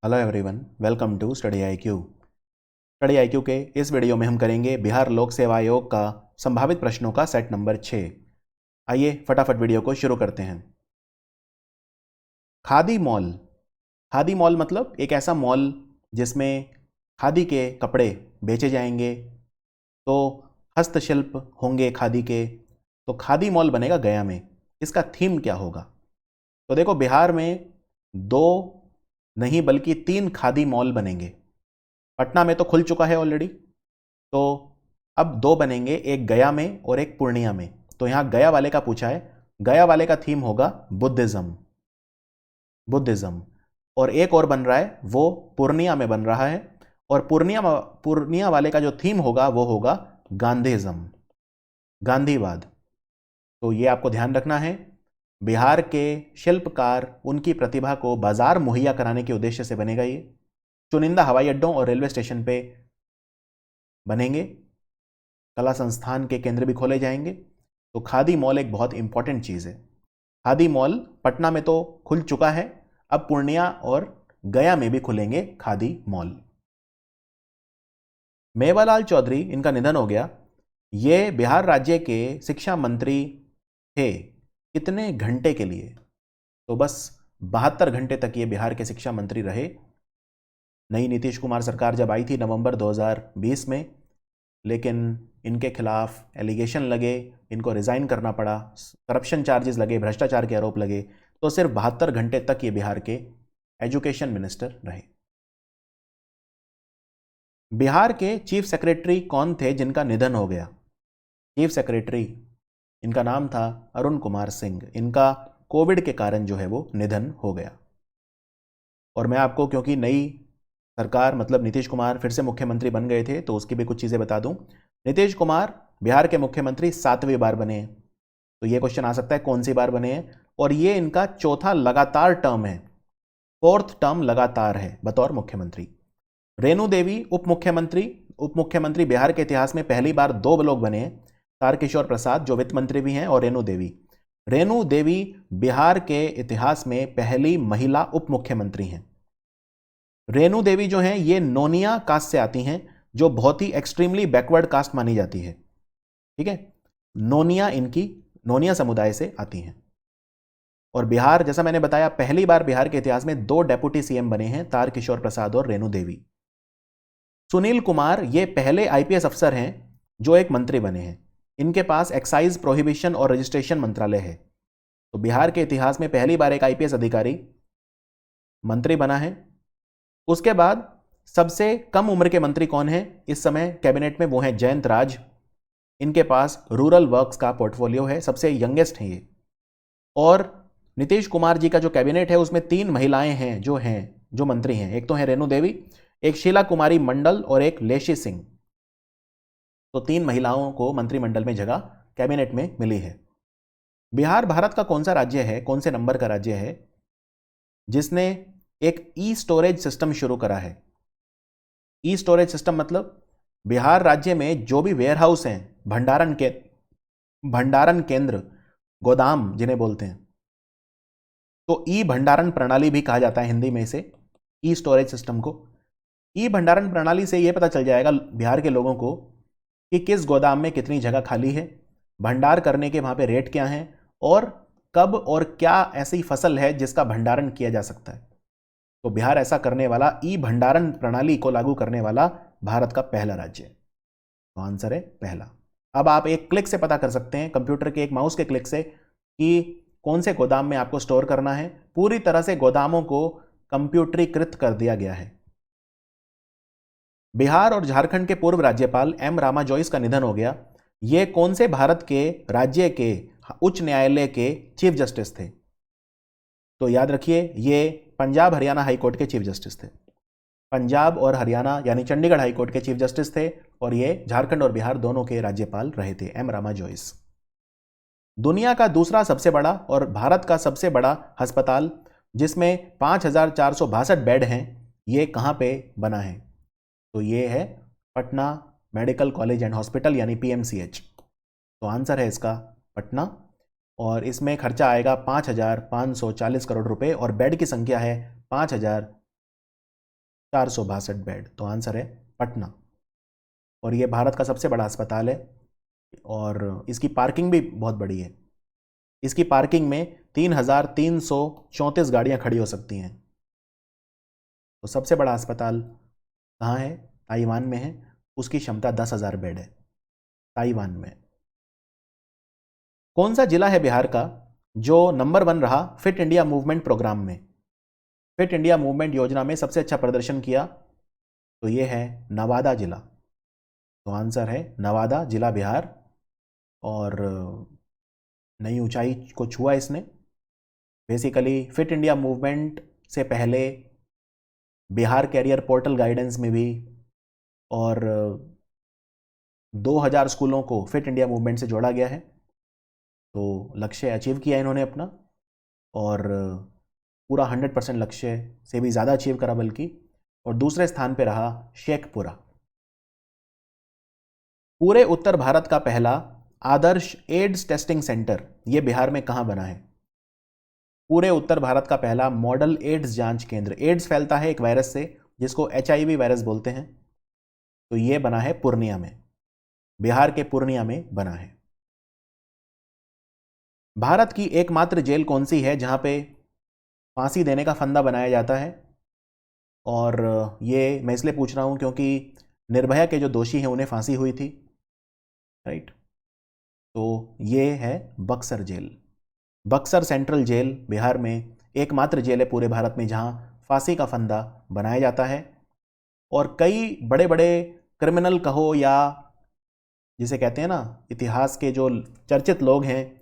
Hello everyone, welcome to study IQ. Study IQ के इस video में हम करेंगे बिहार लोक सेवा आयोग का संभावित प्रश्नों का सेट नंबर 6। आइए फटाफट वीडियो को शुरू करते हैं। खादी मॉल। खादी मॉल मतलब एक ऐसा मॉल जिसमें खादी के कपड़े बेचे जाएंगे, तो हस्तशिल्प होंगे खादी के। तो खादी मॉल बनेगा गया में। इसका थीम क्या होगा? तो देखो, बिहार में 2 नहीं बल्कि 3 खादी मॉल बनेंगे। पटना में तो खुल चुका है ऑलरेडी, तो अब 2 बनेंगे, एक गया में और एक पूर्णिया में। तो यहां गया वाले का पूछा है, गया वाले का थीम होगा बुद्धिज्म। बुद्धिज्म। और एक और बन रहा है, वो पूर्णिया में बन रहा है, और पूर्णिया वाले का जो थीम होगा वो होगा गांधीज्म, गांधीवाद। तो ये आपको ध्यान रखना है। बिहार के शिल्पकार उनकी प्रतिभा को बाजार मुहैया कराने के उद्देश्य से बनेगा। ये चुनिंदा हवाई अड्डों और रेलवे स्टेशन पे बनेंगे। कला संस्थान के केंद्र भी खोले जाएंगे। तो खादी मॉल एक बहुत इंपॉर्टेंट चीज है। खादी मॉल पटना में तो खुल चुका है, अब पूर्णिया और गया में भी खुलेंगे खादी मॉल। मेवालाल चौधरी, इनका निधन हो गया। ये बिहार राज्य के शिक्षा मंत्री थे। कितने घंटे के लिए? तो बस 72 घंटे तक ये बिहार के शिक्षा मंत्री रहे। नई नीतीश कुमार सरकार जब आई थी नवंबर 2020 में, लेकिन इनके खिलाफ एलिगेशन लगे, इनको रिजाइन करना पड़ा, करप्शन चार्जेस लगे, भ्रष्टाचार के आरोप लगे, तो सिर्फ 72 घंटे तक ये बिहार के एजुकेशन मिनिस्टर रहे। बिहार के चीफ सेक्रेटरी कौन थे जिनका निधन हो गया? चीफ सेक्रेटरी, इनका नाम था अरुण कुमार सिंह। इनका कोविड के कारण जो है वो निधन हो गया। और मैं आपको, क्योंकि नई सरकार मतलब नीतीश कुमार फिर से मुख्यमंत्री बन गए थे, तो उसकी भी कुछ चीज़ें बता दूं। नीतीश कुमार बिहार के मुख्यमंत्री 7वीं बार बने हैं। तो ये क्वेश्चन आ सकता है कौन सी बार बने हैं, और ये इनका चौथा लगातार टर्म है, 4th टर्म लगातार है बतौर मुख्यमंत्री। रेणु देवी उप मुख्यमंत्री बिहार के इतिहास में पहली बार 2 लोग बने हैं, तारकिशोर प्रसाद जो वित्त मंत्री भी हैं, और रेणु देवी बिहार के इतिहास में पहली महिला उप मुख्यमंत्री हैं। रेणु देवी जो हैं ये नोनिया कास्ट से आती हैं, जो बहुत ही एक्सट्रीमली बैकवर्ड कास्ट मानी जाती है। ठीक है, नोनिया समुदाय से आती हैं। और बिहार, जैसा मैंने बताया, पहली बार बिहार के इतिहास में 2 डेप्यूटी सीएम बने हैं, तारकिशोर प्रसाद और रेणु देवी। सुनील कुमार ये पहले आईपीएस अफसर हैं जो एक मंत्री बने हैं। इनके पास एक्साइज प्रोहिबिशन और रजिस्ट्रेशन मंत्रालय है। तो बिहार के इतिहास में पहली बार एक आईपीएस अधिकारी मंत्री बना है। उसके बाद सबसे कम उम्र के मंत्री कौन है इस समय कैबिनेट में? वो हैं जयंत राज। इनके पास रूरल वर्क्स का पोर्टफोलियो है, सबसे यंगेस्ट हैं ये। और नीतीश कुमार जी का जो कैबिनेट है उसमें 3 महिलाएं हैं जो मंत्री हैं। एक तो है रेणु देवी, एक शीला कुमारी मंडल और एक लेशी सिंह। तो 3 महिलाओं को मंत्रिमंडल में जगह कैबिनेट में मिली है। बिहार भारत का कौन सा राज्य है, कौन से नंबर का राज्य है जिसने एक ई स्टोरेज सिस्टम शुरू करा है? ई स्टोरेज सिस्टम मतलब बिहार राज्य में जो भी वेयर हाउस हैं, भंडारण केंद्र, गोदाम जिन्हें बोलते हैं, तो ई भंडारण प्रणाली भी कहा जाता है हिंदी में इसे, ई स्टोरेज सिस्टम को। ई भंडारण प्रणाली से यह पता चल जाएगा बिहार के लोगों को कि किस गोदाम में कितनी जगह खाली है, भंडार करने के वहां पे रेट क्या हैं, और कब और क्या ऐसी फसल है जिसका भंडारण किया जा सकता है। तो बिहार ऐसा करने वाला, ई भंडारण प्रणाली को लागू करने वाला भारत का पहला राज्य है। तो आंसर है पहला। अब आप एक क्लिक से पता कर सकते हैं, कंप्यूटर के एक माउस के क्लिक से, कि कौन से गोदाम में आपको स्टोर करना है। पूरी तरह से गोदामों को कंप्यूटरीकृत कर दिया गया है। बिहार और झारखंड के पूर्व राज्यपाल एम रामा जोइस का निधन हो गया। ये कौन से भारत के राज्य के उच्च न्यायालय के चीफ जस्टिस थे? तो याद रखिए, ये पंजाब हरियाणा हाईकोर्ट के चीफ जस्टिस थे। पंजाब और हरियाणा यानी चंडीगढ़ हाईकोर्ट के चीफ जस्टिस थे, और ये झारखंड और बिहार दोनों के राज्यपाल रहे थे, एम रामा जोइस। दुनिया का दूसरा सबसे बड़ा और भारत का सबसे बड़ा अस्पताल, जिसमें 5462 बेड हैं, ये कहां पे बना है? तो ये है Patna medical college and hospital यानी पीएमसीएच। तो आंसर है इसका पटना, और इसमें खर्चा आएगा 5540 करोड़ रुपए, और बेड की संख्या है 5000 462 बेड, तो आंसर है पटना। और ये भारत का सबसे बड़ा अस्पताल है और इसकी पार्किंग भी बहुत बड़ी है। इसकी पार्किंग में 3,334 गाड़ियां खड़ी हो सकती हैं। तो सबसे बड़ा अस्पताल कहाँ है? ताइवान में है। उसकी क्षमता 10,000 बेड है ताइवान में। कौन सा जिला है बिहार का जो नंबर 1 रहा फिट इंडिया मूवमेंट प्रोग्राम में? फिट इंडिया मूवमेंट योजना में सबसे अच्छा प्रदर्शन किया, तो ये है नवादा जिला। तो आंसर है नवादा जिला बिहार। और नई ऊंचाई को छुआ इसने। बेसिकली फिट इंडिया मूवमेंट से पहले बिहार कैरियर पोर्टल गाइडेंस में भी और 2000 स्कूलों को फिट इंडिया मूवमेंट से जोड़ा गया है। तो लक्ष्य अचीव किया इन्होंने अपना, और पूरा 100% लक्ष्य से भी ज़्यादा अचीव करा बल्कि। और दूसरे स्थान पे रहा शेखपुरा। पूरे उत्तर भारत का पहला आदर्श एड्स टेस्टिंग सेंटर ये बिहार में कहाँ बना है? पूरे उत्तर भारत का पहला मॉडल एड्स जांच केंद्र। एड्स फैलता है एक वायरस से जिसको HIV वायरस बोलते हैं। तो ये बना है पूर्णिया में, बिहार के पूर्णिया में बना है। भारत की एकमात्र जेल कौन सी है जहां पे फांसी देने का फंदा बनाया जाता है? और ये मैं इसलिए पूछ रहा हूं क्योंकि निर्भया के जो दोषी हैं उन्हें फांसी हुई थी, राइट? तो ये है Buxar jail. Buxar central jail Bihar में एकमात्र जेल है पूरे भारत में जहां फांसी का फंदा बनाया जाता है। और कई बड़े बड़े क्रिमिनल कहो या जिसे कहते हैं ना इतिहास के जो चर्चित लोग हैं,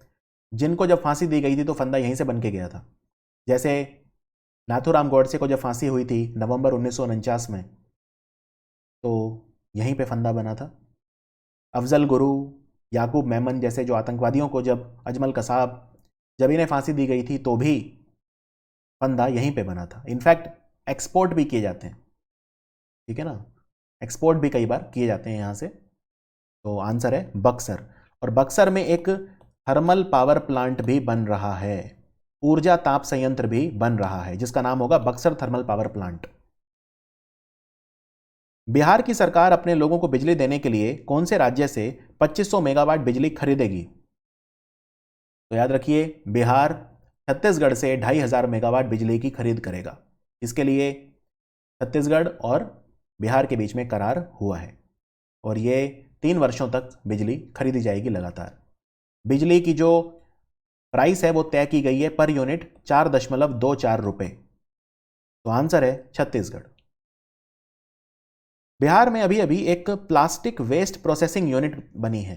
जिनको जब फांसी दी गई थी तो फंदा यहीं से बन के गया था। जैसे नाथूराम गोडसे को जब फांसी हुई थी नवंबर 1949 में, तो यहीं पे फंदा बना था। अफजल गुरु, याकूब मेमन जैसे जो आतंकवादियों को जब अजमल कसाब जब इन्हें फांसी दी गई थी तो भी फंदा यहीं पे बना था। इनफैक्ट एक्सपोर्ट भी किए जाते हैं, ठीक है ना, एक्सपोर्ट भी कई बार किए जाते हैं यहाँ से। तो आंसर है बक्सर। और बक्सर में एक थर्मल पावर प्लांट भी बन रहा है, ऊर्जा ताप संयंत्र भी बन रहा है जिसका नाम होगा Buxar thermal power plant. Bihar की सरकार अपने लोगों को बिजली देने के लिए कौन से राज्य से 2500 मेगावाट बिजली खरीदेगी? तो याद रखिए, बिहार छत्तीसगढ़ से 2500 मेगावाट बिजली की खरीद करेगा। इसके लिए छत्तीसगढ़ और बिहार के बीच में करार हुआ है और ये 3 वर्षों तक बिजली खरीदी जाएगी लगातार। बिजली की जो प्राइस है वो तय की गई है पर यूनिट 4.24 रुपए। तो आंसर है छत्तीसगढ़। बिहार में अभी अभी एक प्लास्टिक वेस्ट प्रोसेसिंग यूनिट बनी है।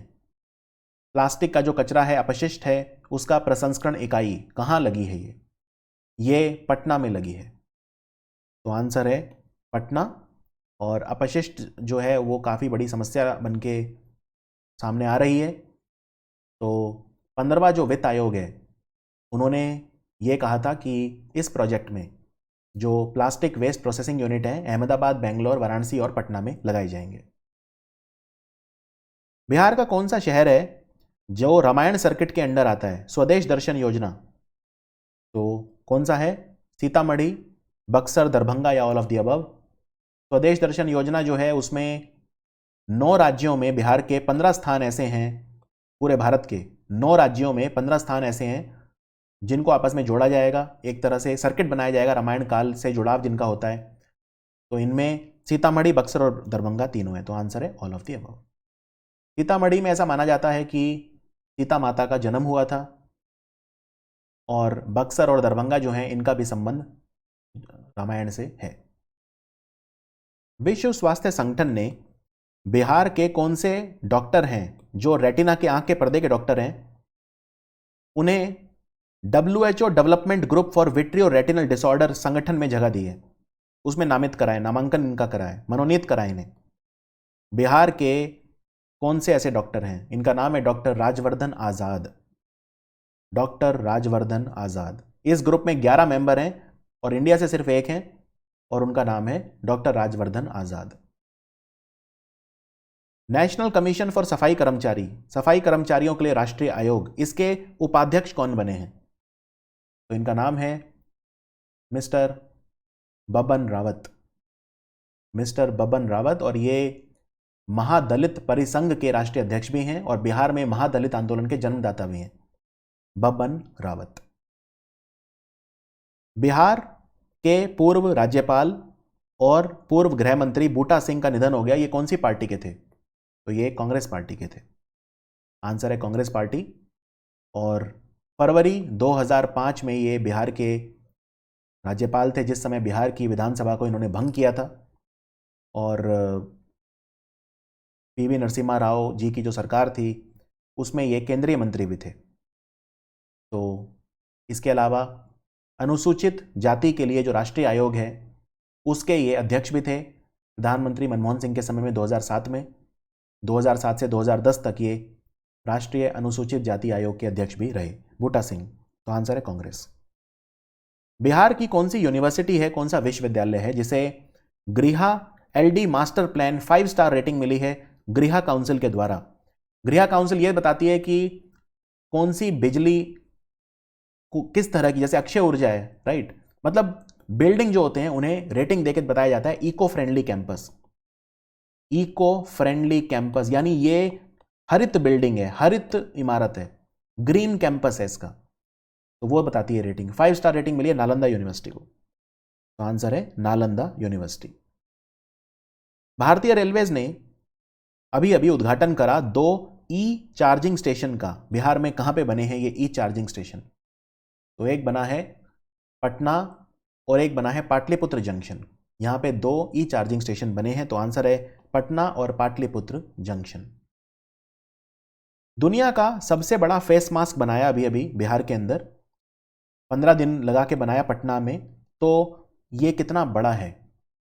प्लास्टिक का जो कचरा है, अपशिष्ट है, उसका प्रसंस्करण इकाई कहाँ लगी है? ये पटना में लगी है। तो आंसर है पटना। और अपशिष्ट जो है वो काफ़ी बड़ी समस्या बन के सामने आ रही है। तो 15वां जो वित्त आयोग है उन्होंने ये कहा था कि इस प्रोजेक्ट में जो प्लास्टिक वेस्ट प्रोसेसिंग यूनिट है अहमदाबाद, बेंगलोर, वाराणसी और पटना में लगाए जाएंगे। बिहार का कौन सा शहर है जो रामायण सर्किट के अंडर आता है? स्वदेश दर्शन योजना। तो कौन सा है? सीतामढ़ी, बक्सर, दरभंगा या ऑल ऑफ द अबव? स्वदेश दर्शन योजना जो है उसमें 9 राज्यों में बिहार के 15 स्थान ऐसे हैं, पूरे भारत के 9 राज्यों में 15 स्थान ऐसे हैं जिनको आपस में जोड़ा जाएगा, एक तरह से सर्किट बनाया जाएगा रामायण काल से जुड़ाव जिनका होता है। तो इनमें सीतामढ़ी, बक्सर और दरभंगा तीनों है। तो आंसर है all of the above. Sitamarhi में ऐसा माना जाता है कि सीता माता का जन्म हुआ था और बक्सर और दरभंगा जो हैं इनका भी संबंध रामायण से है। विश्व स्वास्थ्य संगठन ने बिहार के कौन से डॉक्टर हैं जो रेटिना के आंख के पर्दे के डॉक्टर हैं, उन्हें WHO development group for vitreo retinal disorder संगठन में जगह दी है? उसमें नामित कराए, नामांकन इनका कराए, मनोनीत कराए इन्हें। बिहार के कौन से ऐसे डॉक्टर हैं? इनका नाम है डॉक्टर राजवर्धन आजाद। डॉक्टर राजवर्धन आजाद। इस ग्रुप में 11 मेंबर हैं और इंडिया से सिर्फ एक हैं और उनका नाम है doctor Rajvardhan Azad. National commission for सफाई कर्मचारी, सफाई कर्मचारियों के लिए राष्ट्रीय आयोग, इसके उपाध्यक्ष कौन बने हैं? तो इनका नाम है मिस्टर बबन रावत। मिस्टर बबन रावत, और ये महादलित परिसंघ के राष्ट्रीय अध्यक्ष भी हैं और बिहार में महादलित आंदोलन के जन्मदाता भी हैं, बबन रावत। बिहार के पूर्व राज्यपाल और पूर्व गृह मंत्री बूटा सिंह का निधन हो गया। ये कौन सी पार्टी के थे? तो ये कांग्रेस पार्टी के थे। आंसर है कांग्रेस पार्टी। और फरवरी 2005 में ये बिहार के राज्यपाल थे, जिस समय बिहार की विधानसभा को इन्होंने भंग किया था। और पीवी नरसिम्हा राव जी की जो सरकार थी उसमें ये केंद्रीय मंत्री भी थे। तो इसके अलावा अनुसूचित जाति के लिए जो राष्ट्रीय आयोग है उसके ये अध्यक्ष भी थे प्रधानमंत्री मनमोहन सिंह के समय में 2007 में। 2007 से 2010 तक ये राष्ट्रीय अनुसूचित जाति आयोग के अध्यक्ष भी रहे, बूटा सिंह। तो आंसर है कांग्रेस। बिहार की कौन सी यूनिवर्सिटी है, कौन सा विश्वविद्यालय है जिसे गृहा LD master plan 5 star rating मिली है गृहा काउंसिल के द्वारा? गृहा काउंसिल यह बताती है कि कौन सी बिजली किस तरह की, जैसे अक्षय ऊर्जा है, राइट, मतलब बिल्डिंग जो होते हैं उन्हें रेटिंग देकर बताया जाता है eco friendly campus. Eco friendly campus यानी ये हरित बिल्डिंग है, हरित इमारत है, ग्रीन कैंपस है इसका, तो वो बताती है रेटिंग। 5 स्टार रेटिंग मिली है नालंदा यूनिवर्सिटी को। तो आंसर है नालंदा यूनिवर्सिटी। भारतीय रेलवेज ने अभी अभी उद्घाटन करा 2 ई चार्जिंग स्टेशन का। बिहार में कहां पे बने हैं ये ई चार्जिंग स्टेशन? तो एक बना है पटना और एक बना है पाटलिपुत्र जंक्शन। यहां पे 2 ई चार्जिंग स्टेशन बने हैं। तो आंसर है पटना और पाटलिपुत्र जंक्शन। दुनिया का सबसे बड़ा फेस मास्क बनाया अभी अभी बिहार के अंदर, 15 दिन लगा के बनाया पटना में। तो ये कितना बड़ा है?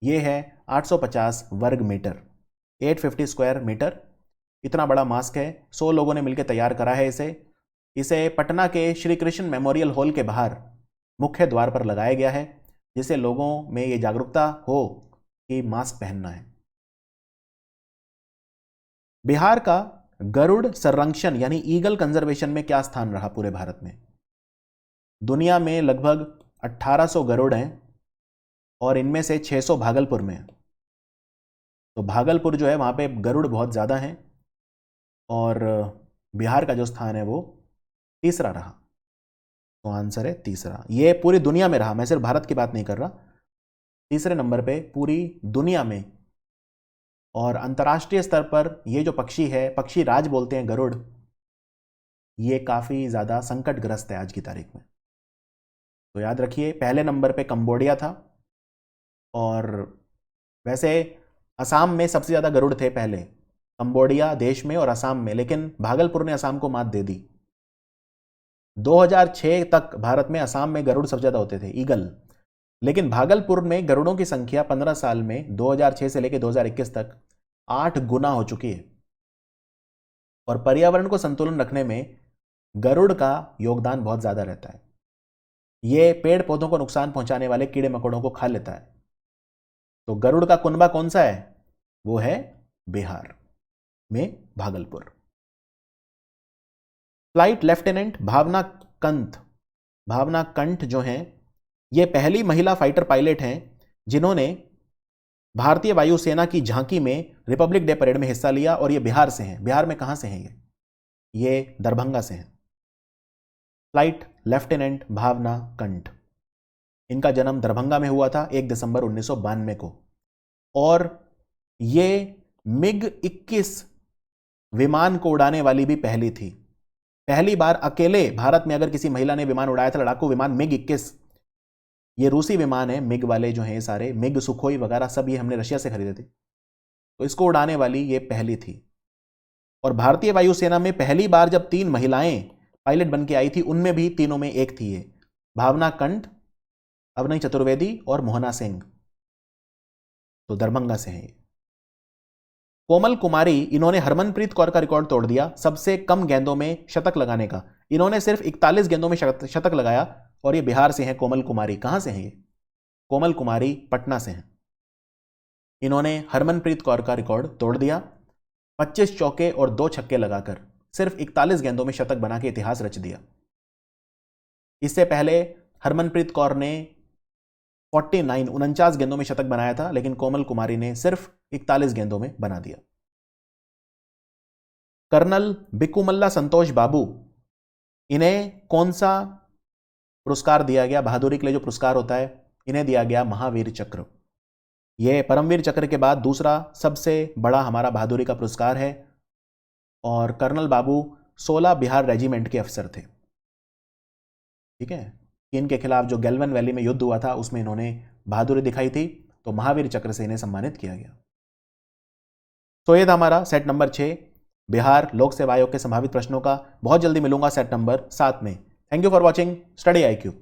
ये है 850 वर्ग मीटर, 850 स्क्वायर मीटर। इतना बड़ा मास्क है। 100 लोगों ने मिलकर तैयार करा है इसे पटना के श्री कृष्ण मेमोरियल हॉल के बाहर मुख्य द्वार पर लगाया गया है, जिससे लोगों में ये जागरूकता हो कि मास्क पहनना है। बिहार का गरुड़ संरक्षण यानी ईगल कंजर्वेशन में क्या स्थान रहा पूरे भारत में? दुनिया में लगभग 1800 गरुड़ हैं और इनमें से 600 भागलपुर में है। तो भागलपुर जो है वहां पे गरुड़ बहुत ज़्यादा हैं और बिहार का जो स्थान है वो तीसरा रहा। तो आंसर है तीसरा। ये पूरी दुनिया में रहा, मैं सिर्फ भारत की बात नहीं कर रहा, तीसरे नंबर पे पूरी दुनिया में। और अंतर्राष्ट्रीय स्तर पर ये जो पक्षी है, पक्षी राज बोलते हैं गरुड़, ये काफ़ी ज़्यादा संकटग्रस्त है आज की तारीख में। तो याद रखिए पहले नंबर पे कंबोडिया था, और वैसे असम में सबसे ज़्यादा गरुड़ थे पहले, कंबोडिया देश में और असम में, लेकिन भागलपुर ने असम को मात दे दी। 2006 तक भारत में असम में गरुड़ सबसे ज़्यादा होते थे, ईगल, लेकिन भागलपुर में गरुड़ों की संख्या 15 साल में 2006 से लेकर 2021 तक 8 गुना हो चुकी है। और पर्यावरण को संतुलन रखने में गरुड़ का योगदान बहुत ज़्यादा रहता है। ये पेड़ पौधों को नुकसान पहुंचाने वाले कीड़े मकोड़ों को खा लेता है। तो गरुड़ का कुनबा कौन सा है? वो है बिहार में भागलपुर। फ्लाइट लेफ्टिनेंट भावना कंठ जो हैं, ये पहली महिला फाइटर पायलट हैं जिन्होंने भारतीय वायुसेना की झांकी में रिपब्लिक डे परेड में हिस्सा लिया, और ये बिहार से हैं। बिहार में कहां से हैं ये दरभंगा से हैं। फ्लाइट लेफ्टिनेंट भावना कंठ, इनका जन्म दरभंगा में हुआ था 1 दिसंबर 1992 को, और ये मिग 21 विमान को उड़ाने वाली भी पहली थी। पहली बार अकेले भारत में अगर किसी महिला ने विमान उड़ाया था, लड़ाकू विमान मिग 21, ये रूसी विमान है, मिग वाले जो हैं ये सारे, मिग सुखोई वगैरह सब ये हमने रशिया से खरीदे थे, तो इसको उड़ाने वाली ये पहली थी। और भारतीय वायुसेना में पहली बार जब 3 महिलाएं पायलट बन के आई थी, उनमें भी तीनों में एक थी ये, भावना कंठ, अवनी चतुर्वेदी और मोहना सिंह। तो दरभंगा से हैं। कोमल कुमारी, इन्होंने हरमनप्रीत कौर का रिकॉर्ड तोड़ दिया सबसे कम गेंदों में शतक लगाने का। इन्होंने सिर्फ 41 गेंदों में शतक लगाया, और ये बिहार से हैं कोमल कुमारी। कहां से हैं ये? कोमल कुमारी पटना से हैं। इन्होंने हरमनप्रीत कौर का रिकॉर्ड तोड़ दिया, 25 चौके और 2 छक्के लगाकर सिर्फ 41 गेंदों में शतक बना के इतिहास रच दिया। इससे पहले हरमनप्रीत कौर ने 49 गेंदों में शतक बनाया था, लेकिन कोमल कुमारी ने सिर्फ 41 गेंदों में बना दिया। कर्नल बिकुमल्ला संतोष बाबू, इन्हें कौन सा पुरस्कार दिया गया? बहादुरी के लिए जो पुरस्कार होता है, इन्हें दिया गया महावीर चक्र। यह परमवीर चक्र के बाद दूसरा सबसे बड़ा हमारा बहादुरी का पुरस्कार है। और कर्नल बाबू 16 बिहार रेजिमेंट के अफसर थे। ठीक है, चीन के खिलाफ जो गैल्वन वैली में युद्ध हुआ था उसमें इन्होंने बहादुरी दिखाई थी, तो महावीर चक्र से इन्हें सम्मानित किया गया। तो ये था हमारा सेट नंबर 6 बिहार लोक सेवा आयोग के संभावित प्रश्नों का। बहुत जल्दी मिलूंगा सेट नंबर 7 में। Thank you for watching study IQ।